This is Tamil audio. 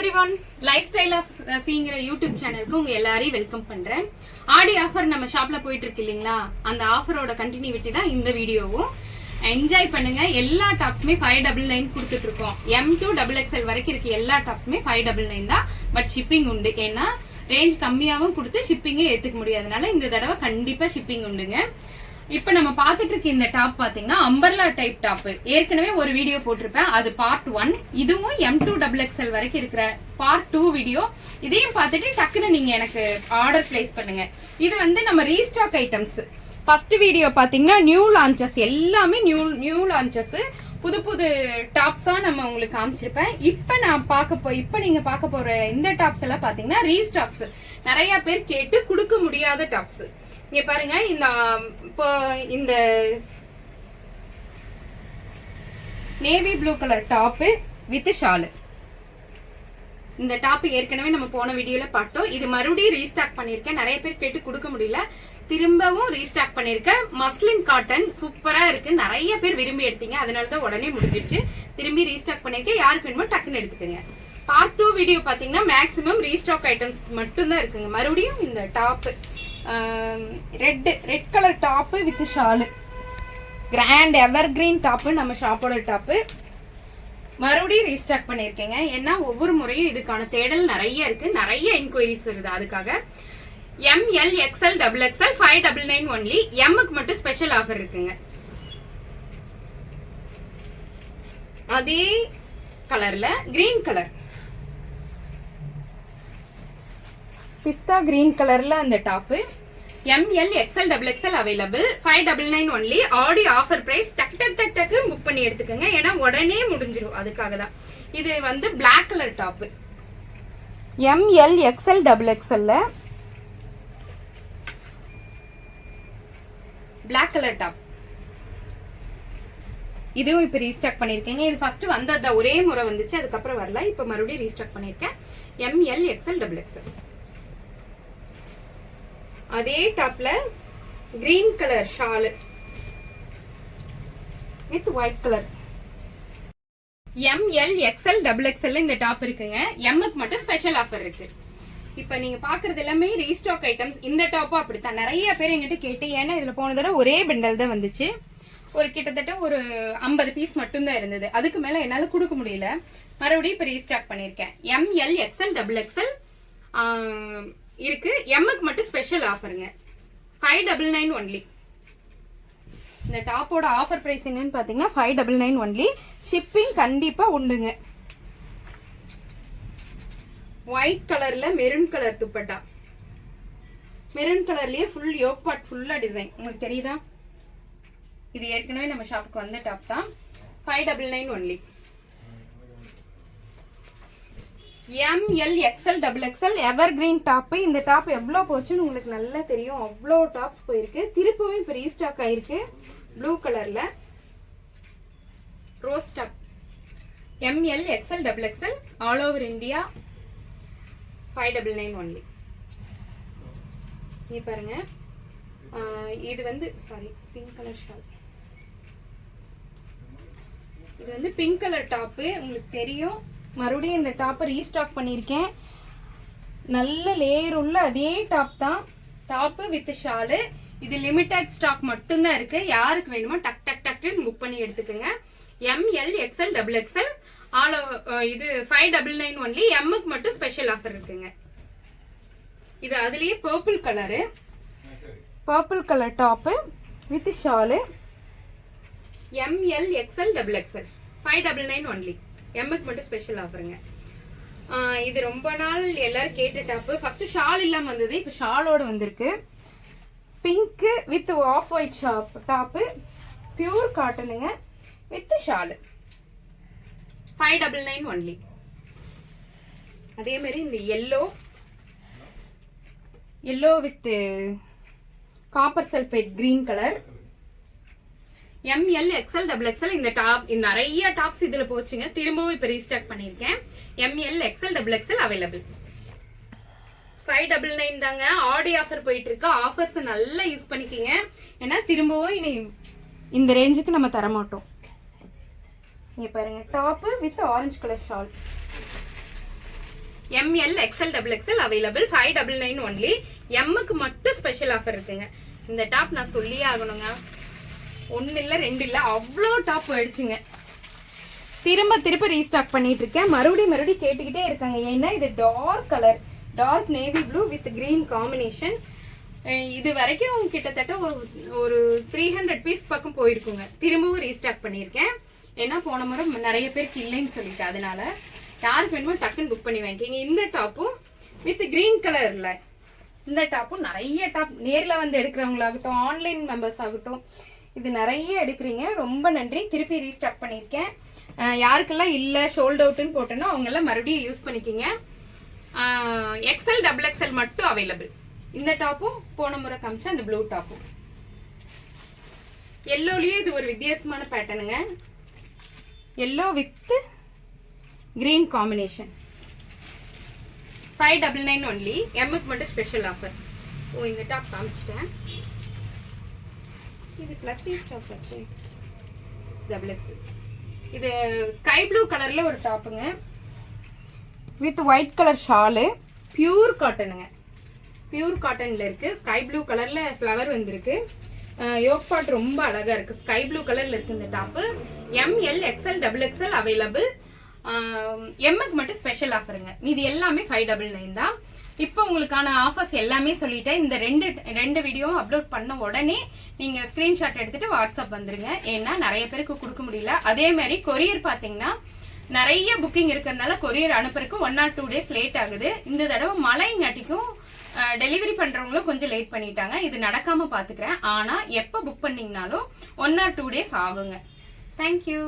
everyone, lifestyle of seeing YouTube channel ku unga ellaரையும் வெல்கம் பண்றேன். ஆடி ஆஃபர் நம்ம ஷாப்ல போயிட்டு இருக்கு இல்லீங்களா, அந்த ஆஃபரோட கண்டினியூட்டி தான் இந்த வீடியோவும். என்ஜாய் பண்ணுங்க. எல்லா டாப்ஸுமே 599 கொடுத்துட்டு இருக்கோம். M to XXL வரைக்கும் இருக்கு எல்லா டாப்ஸுமே 599 தான். பட் ஷிப்பிங் உண்டு. ஏன்னா ரேஞ்ச் கம்மியாவும் கொடுத்து ஷிப்பிங்கே ஏத்துக்க முடியாதனால இந்த தடவை கண்டிப்பா ஷிப்பிங் உண்டுங்க. இப்ப நம்ம பாத்துட்டு இருக்க இந்த டாப் பாத்தீங்கன்னா அம்பர்லா டைப் டாப். ஏற்கனவே ஒரு வீடியோ போட்டிருப்பேன், அது பார்ட் 1. இதுவும் M to XXL வரைக்கும் இருக்கிற பார்ட் 2 வீடியோ. இதையும் பார்த்துட்டு டக்குன்னு நீங்க எனக்கு ஆர்டர் பிளேஸ் பண்ணுங்க. இது வந்து நம்ம ரீஸ்டாக் ஐட்டம்ஸ். ஃபர்ஸ்ட் வீடியோ பாத்தீங்கன்னா நியூ லான்ச்சஸ், எல்லாமே நியூ லான்ச்சஸ், புது புது டாப்ஸா நம்ம உங்களுக்கு காமிச்சிருப்பேன். இப்ப நீங்க பார்க்க போற இந்த டாப்ஸ் எல்லாம் பாத்தீங்கன்னா ரீஸ்டாக்ஸ். நிறைய பேர் கேட்டு கொடுக்க முடியாத டாப்ஸ். இங்க பாருங்க, இந்த navy blue colour top with shawl. இந்த டாப் ஏற்கனவே நம்ம போன வீடியோல பார்த்தோம். இது மறுபடியும் ரீஸ்டாக் பண்ணிருக்கேன். நிறைய பேர் கேட்டு கொடுக்க முடியல, திரும்பவும் ரீஸ்டாக் பண்ணிருக்கேன். மஸ்லின் காட்டன் சூப்பரா இருக்கு, நிறைய பேர் விரும்பி எடுத்தீங்க, அதனாலதான் உடனே முடிஞ்சிருச்சு. திரும்பி ரீஸ்டாக் பண்ணிருக்கேன். யாருக்கு வேணுமோ டக்குன்னு எடுத்துக்கோங்க. பார்ட் 2 வீடியோ பாத்தீங்கன்னா மேக்ஸிமம் ரீஸ்டாக் ஐட்டம்ஸ் மட்டும் தான் இருக்குங்க. மறுபடியும் இந்த top red colour top with shawl, grand evergreen top, நம்ம ஷாப்போட டாப் மறுபடியும் ரீஸ்டாக் பண்ணிருக்கேங்க. ஏன்னா ஒவ்வொரு முறையும் இதுக்கான தேடல் நிறைய இருக்கு, நிறைய என்கொயரிஸ் வருது. அதுக்காக ML XL XXL 599 ஒன்லி. எம்முக்கு மட்டும் ஸ்பெஷல் ஆஃபர் இருக்குங்க. அதே கலர்ல கிரீன் கலர், பிஸ்தா கிரீன் கலர்ல அந்த top ML XL XXL available. 599 only. Aadi offer price. டக்கு புக் பண்ணி எடுத்துக்கோங்க, ஏன்னா உடனே முடிஞ்சிடும். அதுக்காக தான். இது வந்து black colour top ML XL XXL black colour top. இதுவும் இப்ப ரீஸ்டாக் பண்ணிருக்கேங்க. இது ஃபர்ஸ்ட் வந்ததா ஒரே முறை வந்துச்சு, அதுக்கப்புறம் வரல. இப்ப மறுபடியும் ரீஸ்டாக் பண்ணிருக்கேன். ML XL XXL. அதே டாப்ல green colour Shalu with white colour. ML XL XXL இந்த டாப் இருக்குங்க. எம்முக்கு மட்டும் ஸ்பெஷல் ஆஃபர் இருக்கு. இப்ப நீங்க பாக்குறது எல்லாமே ரீஸ்டாக் ஐட்டம்ஸ். இந்த டாப்பும் அப்படித்தான். நிறைய பேர் எங்கிட்ட கேட்டு, ஏன்னா இதுல போன தடவை ஒரே பெண்டல் தான் வந்துச்சு. ஒரு கிட்டத்தட்ட ஒரு 50 பீஸ் மட்டும் தான் இருந்தது. அதுக்கு மேல என்னால கொடுக்க முடியல. மறுபடியும் இப்ப ரீஸ்டாக் பண்ணிருக்கேன். ML XL XXL இருக்கு. எம்முக்கு மட்டும் ஸ்பெஷல் ஆஃபருங்க. 599 ஒன்லி. இந்த டாப்போட ஆஃபர் பிரைஸ் என்னன்னு பாத்தீங்கன்னா 599 ஒன்லி. ஷிப்பிங் கண்டிப்பா உண்டுங்க. ஒயிட் கலர்ல மெரூன் கலர் துப்பட்டா. மெரூன் கலர்லயே ஃபுல் யோக் பார்ட் ஃபுல்லா டிசைன். உங்களுக்கு தெரியுதா? இது ஏற்கனவே நம்ம ஷாப்புக்கு வந்த டாப் தான். 599 ஒன்லி. ML XL XXL எவர் கிரீன் டாப். இந்த டாப் எவ்வளவு போச்சுன்னு உங்களுக்கு நல்லா தெரியும். அவ்வளோ டாப்ஸ் போயிருக்கு. திருப்பவும் இப்ப ரீஸ்டாக் ஆயிருக்கு. ப்ளூ கலர்ல rose top. ML XL XXL all over India. 599 only. இங்க பாருங்க, இது வந்து பிங்க் கலர் ஷால். இது வந்து பிங்க் கலர் டாப், உங்களுக்கு தெரியும். மறுபடியும் இந்த டாப்பை ரீஸ்டாக் பண்ணியிருக்கேன். நல்ல லேயர் உள்ள அதே டாப் தான். Top with shawl. இது லிமிடெட் ஸ்டாக் மட்டும்தான் இருக்கு. யாருக்கு வேணுமோ டக்குன்னு புக் பண்ணி எடுத்துக்கோங்க. ML XL XXL இது 599 ஒன்லி. எம்முக்கு மட்டும் ஸ்பெஷல் ஆஃபர் இருக்குங்க. இது அதுலயே purple colour top with shawl. ML XL XXL 599 only. எம்முக்கு மட்டும் ஸ்பெஷல் ஆஃபருங்க. இது ரொம்ப நாள் எல்லாரும் கேட்ட டாப். ஃபர்ஸ்ட் ஷால் இல்லாம வந்தது, இப்ப ஷாலோட வந்திருக்கு. Pink with off white top, pure காட்டனுங்க வித் ஷாலு. 599 ஒன்லி. அதே மாதிரி இந்த yellow with copper sulphate green colour. ML XL XXL இந்த டாப். நிறைய டாப்ஸ் இதுல போச்சுங்க. திரும்பவும் இப்ப ரீஸ்டாக் பண்ணிருக்கேன். ML XL XXL available. 599 தாங்க. ஆடி ஆஃபர் போயிட்டு இருக்கு. ஆஃபர்ஸ் நல்லா யூஸ் பண்ணிக்கங்க. ஏன்னா திரும்பவும் இந்த ரேஞ்சுக்கு நம்ம தர மாட்டோம். இங்க பாருங்க, top with orange colour shawl. ML XL XXL available 599 only. எம்முக்கு மட்டும் ஸ்பெஷல் ஆஃபர் இருக்குங்க. இந்த டாப் நான் சொல்லியே ஆகணுங்க. 1 இல்ல 2 இல்ல அவ்வளோ டாப் ஆயிடுச்சுங்க. திரும்ப ரீஸ்டாக் பண்ணிட்டு இருக்கேன். மறுபடியும் கேட்டுக்கிட்டே இருக்காங்க. ஏன்னா இது dark colour, dark navy blue with green combination. இது வரைக்கும் கிட்டத்தட்ட ஒரு 300 பீஸ் பக்கம் போயிருக்குங்க. திரும்பவும் ரீஸ்டாக் பண்ணியிருக்கேன். ஏன்னா போன முறை நிறைய பேருக்கு இல்லைன்னு சொல்லிட்டு, அதனால யாருக்கு வேணுமோ டக்குன்னு புக் பண்ணி வாங்கிக்கிங்க. இந்த டாப்பும் வித் கிரீன் கலர்ல, இந்த டாப்பும் நிறைய டாப் நேரில் வந்து எடுக்கிறவங்களாகட்டும், ஆன்லைன் மெம்பர்ஸ் ஆகட்டும், இது நிறைய எடுக்கிறீங்க. ரொம்ப நன்றி. திருப்பி ரீஸ்டாக் பண்ணியிருக்கேன். யாருக்கெல்லாம் இல்லை ஷோல்ட் அவுட்னு போட்டோன்னா அவங்கெல்லாம் மறுபடியும் யூஸ் பண்ணிக்கிங்க. XL XXL மட்டும் அவைலபிள். இந்த டாப்பும் போன முறை காமிச்சா அந்த ப்ளூ டாப்பும். எல்லோலயே இது ஒரு வித்தியாசமான பேட்டர்னுங்க. Yellow with green combination. 599 only. எம்முக்கு மட்டும் ஸ்பெஷல் ஆஃபர். இந்த டாப் காமிச்சிட்டேன். இது பிளஸ் சைஸ் டாப் ஆச்சு. XXL. இது ஸ்கை ப்ளூ கலர்ல ஒரு டாப்புங்க with white colour shawl. Pure காட்டனுங்க. பியூர் காட்டன்ல இருக்கு. ஸ்கை ப்ளூ கலர்ல ஃப்ளவர் வந்திருக்கு. யோக் பார்ட் ரொம்ப அழகா இருக்கு. ஸ்கை ப்ளூ கலர்ல இருக்கு இந்த top. ML XL XXL available. எம்முக்கு மட்டும் ஸ்பெஷல் ஆஃபருங்க. இது எல்லாமே 599 தான். இப்போ உங்களுக்கான ஆஃபர்ஸ் எல்லாமே சொல்லிட்டேன். இந்த ரெண்டு வீடியோவும் அப்லோட் பண்ண உடனே நீங்க ஸ்கிரீன்ஷாட் எடுத்துட்டு வாட்ஸ்அப் வந்துருங்க. ஏன்னா நிறைய பேருக்கு கொடுக்க முடியல. அதே மாதிரி கொரியர் பாத்தீங்கன்னா நிறைய புக்கிங் இருக்கிறதுனால கொரியர் அனுப்புறதுக்கு 1 or 2 days லேட் ஆகுது. இந்த தடவை மழைங்காட்டிக்கும் டெலிவரி பண்றவங்களும் கொஞ்சம் லேட் பண்ணிட்டாங்க. இது நடக்காம பாத்துக்கிறேன். ஆனா எப்ப புக் பண்ணீங்கனாலும் 1 or 2 days ஆகுங்க. தேங்க்யூ.